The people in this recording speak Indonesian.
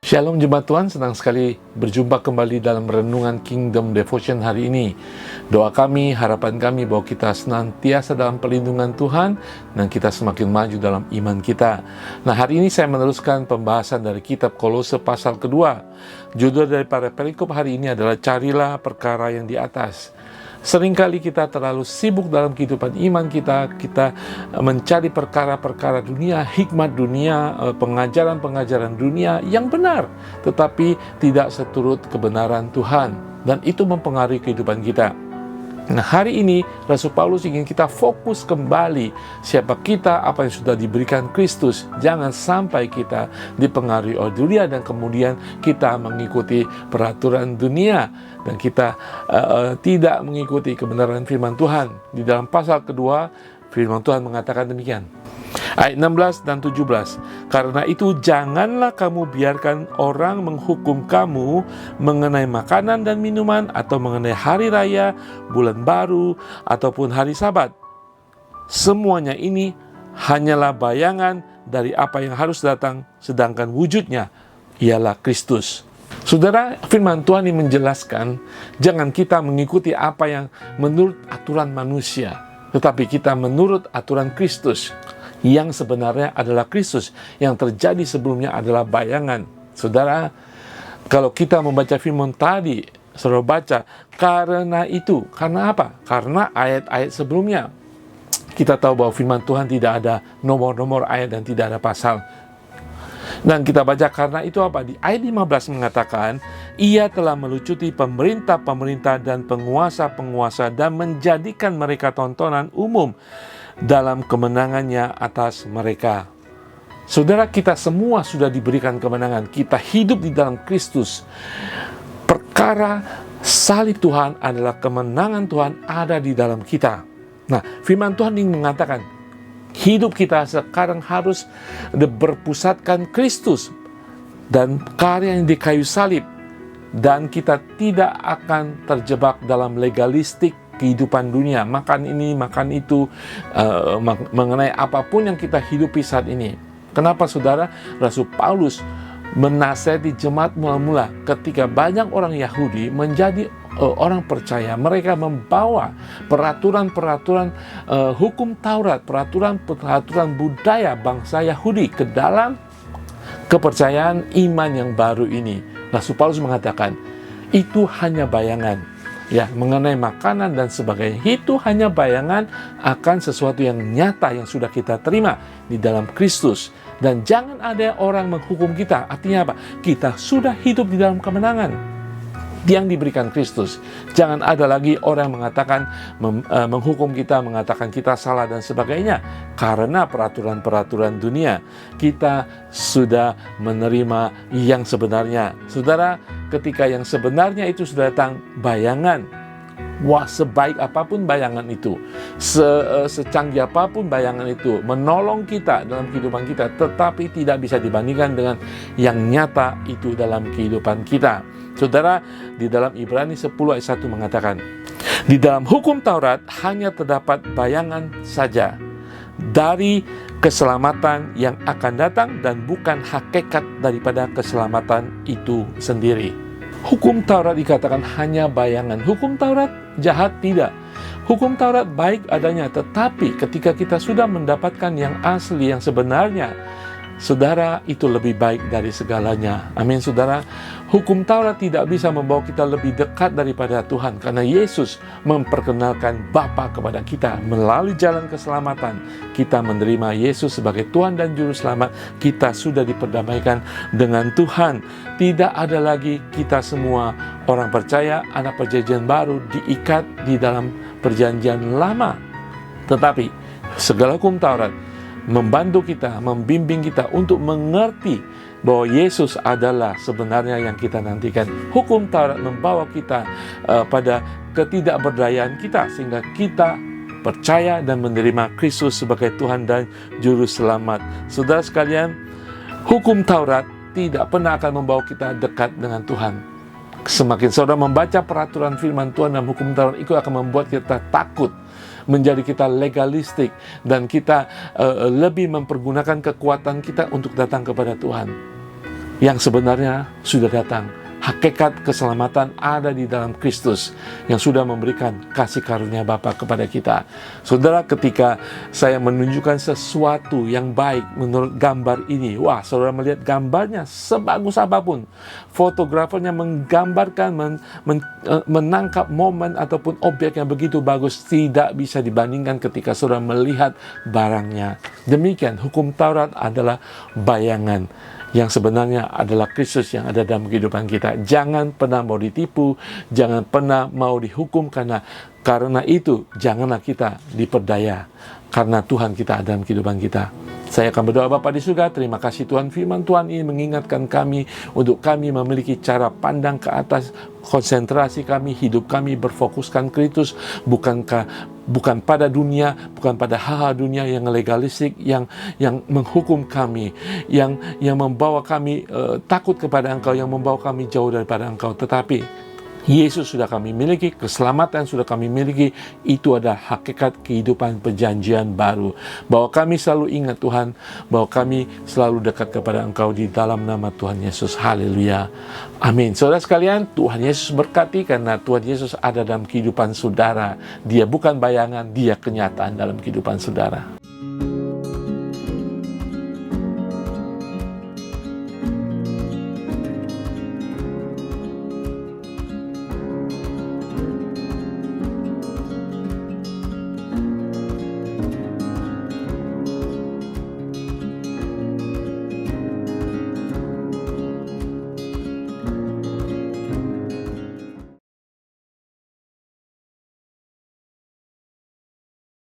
Shalom Jemaat Tuhan, senang sekali berjumpa kembali dalam renungan Kingdom Devotion hari ini. Doa kami, harapan kami bahwa kita senantiasa dalam perlindungan Tuhan dan kita semakin maju dalam iman kita. Nah, hari ini saya meneruskan pembahasan dari kitab Kolose pasal kedua. Judul daripada perikop hari ini adalah Carilah Perkara yang di atas. Seringkali kita terlalu sibuk dalam kehidupan iman kita mencari perkara-perkara dunia, hikmat dunia, pengajaran-pengajaran dunia yang benar, tetapi tidak seturut kebenaran Tuhan, dan itu mempengaruhi kehidupan kita. Nah, hari ini Rasul Paulus ingin kita fokus kembali siapa kita, apa yang sudah diberikan Kristus. Jangan sampai kita dipengaruhi oleh dunia dan kemudian kita mengikuti peraturan dunia dan kita tidak mengikuti kebenaran firman Tuhan. Di dalam pasal kedua, firman Tuhan mengatakan demikian. Ayat 16 dan 17. Karena itu janganlah kamu biarkan orang menghukum kamu mengenai makanan dan minuman, atau mengenai hari raya, bulan baru, ataupun hari Sabat. Semuanya ini hanyalah bayangan dari apa yang harus datang, sedangkan wujudnya ialah Kristus. Saudara, firman Tuhan ini menjelaskan jangan kita mengikuti apa yang menurut aturan manusia, tetapi kita menurut aturan Kristus. Yang sebenarnya adalah Kristus. Yang terjadi sebelumnya adalah bayangan. Saudara, kalau kita membaca firman tadi, saudara baca, karena itu. Karena apa? Karena ayat-ayat sebelumnya. Kita tahu bahwa firman Tuhan tidak ada nomor-nomor ayat dan tidak ada pasal. Dan kita baca karena itu apa? Di ayat 15 mengatakan, Ia telah melucuti pemerintah-pemerintah dan penguasa-penguasa dan menjadikan mereka tontonan umum dalam kemenangannya atas mereka. Saudara, kita semua sudah diberikan kemenangan. Kita hidup di dalam Kristus. Perkara salib Tuhan adalah kemenangan Tuhan ada di dalam kita. Nah, firman Tuhan ini mengatakan hidup kita sekarang harus berpusatkan Kristus dan karya yang di kayu salib, dan kita tidak akan terjebak dalam legalistik kehidupan dunia, makan ini, makan itu, mengenai apapun yang kita hidupi saat ini. Kenapa saudara? Rasul Paulus menasihati jemaat mula-mula ketika banyak orang Yahudi menjadi orang percaya. Mereka membawa peraturan-peraturan hukum Taurat, peraturan-peraturan budaya bangsa Yahudi ke dalam kepercayaan iman yang baru ini. Rasul Paulus mengatakan itu hanya bayangan. Ya, mengenai makanan dan sebagainya, itu hanya bayangan akan sesuatu yang nyata yang sudah kita terima di dalam Kristus. Dan jangan ada orang menghukum kita. Artinya apa? Kita sudah hidup di dalam kemenangan yang diberikan Kristus. Jangan ada lagi orang mengatakan menghukum kita, mengatakan kita salah dan sebagainya. Karena peraturan-peraturan dunia, kita sudah menerima yang sebenarnya. Saudara, ketika yang sebenarnya itu sudah datang, bayangan, wah, sebaik apapun bayangan itu, secanggih apapun bayangan itu, menolong kita dalam kehidupan kita, tetapi tidak bisa dibandingkan dengan yang nyata itu dalam kehidupan kita. Saudara, di dalam Ibrani 10 ayat 1 mengatakan, di dalam hukum Taurat hanya terdapat bayangan saja dari keselamatan yang akan datang dan bukan hakikat daripada keselamatan itu sendiri. Hukum Taurat dikatakan hanya bayangan. Hukum Taurat jahat? Tidak. Hukum Taurat baik adanya, tetapi ketika kita sudah mendapatkan yang asli, yang sebenarnya, saudara, itu lebih baik dari segalanya. Amin, saudara. Hukum Taurat tidak bisa membawa kita lebih dekat daripada Tuhan, karena Yesus memperkenalkan Bapa kepada kita. Melalui jalan keselamatan, kita menerima Yesus sebagai Tuhan dan Juru Selamat. Kita sudah diperdamaikan dengan Tuhan. Tidak ada lagi kita semua orang percaya, anak perjanjian baru, diikat di dalam perjanjian lama. Tetapi segala hukum Taurat membantu kita, membimbing kita untuk mengerti bahwa Yesus adalah sebenarnya yang kita nantikan. Hukum Taurat membawa kita pada ketidakberdayaan kita, sehingga kita percaya dan menerima Kristus sebagai Tuhan dan Juru Selamat. Saudara sekalian, hukum Taurat tidak pernah akan membawa kita dekat dengan Tuhan. Semakin saudara membaca peraturan firman Tuhan dan hukum Taurat, itu akan membuat kita takut, menjadi kita legalistik, dan kita lebih mempergunakan kekuatan kita untuk datang kepada Tuhan. yang sebenarnya sudah datang. Hakikat keselamatan ada di dalam Kristus yang sudah memberikan kasih karunia Bapa kepada kita. Saudara, ketika saya menunjukkan sesuatu yang baik menurut gambar ini, wah, saudara melihat gambarnya sebagus apapun, fotografernya menggambarkan, menangkap momen ataupun objek yang begitu bagus, tidak bisa dibandingkan ketika saudara melihat barangnya. Demikian, hukum Taurat adalah bayangan yang sebenarnya adalah Kristus yang ada dalam kehidupan kita. Jangan pernah mau ditipu, jangan pernah mau dihukum karena itu janganlah kita diperdaya, karena Tuhan kita ada dalam kehidupan kita. Saya akan berdoa. Bapa di surga, terima kasih Tuhan, firman Tuhan ini mengingatkan kami untuk kami memiliki cara pandang ke atas, konsentrasi kami, hidup kami berfokuskan Kristus, bukan pada dunia, bukan pada hal-hal dunia yang legalistik, yang menghukum kami, yang membawa kami takut kepada Engkau, yang membawa kami jauh daripada Engkau. Tetapi Yesus sudah kami miliki, keselamatan sudah kami miliki. Itu adalah hakikat kehidupan perjanjian baru. Bahwa kami selalu ingat Tuhan, bahwa kami selalu dekat kepada Engkau di dalam nama Tuhan Yesus. Haleluya. Amin. Saudara sekalian, Tuhan Yesus berkati, karena Tuhan Yesus ada dalam kehidupan saudara. Dia bukan bayangan, Dia kenyataan dalam kehidupan saudara.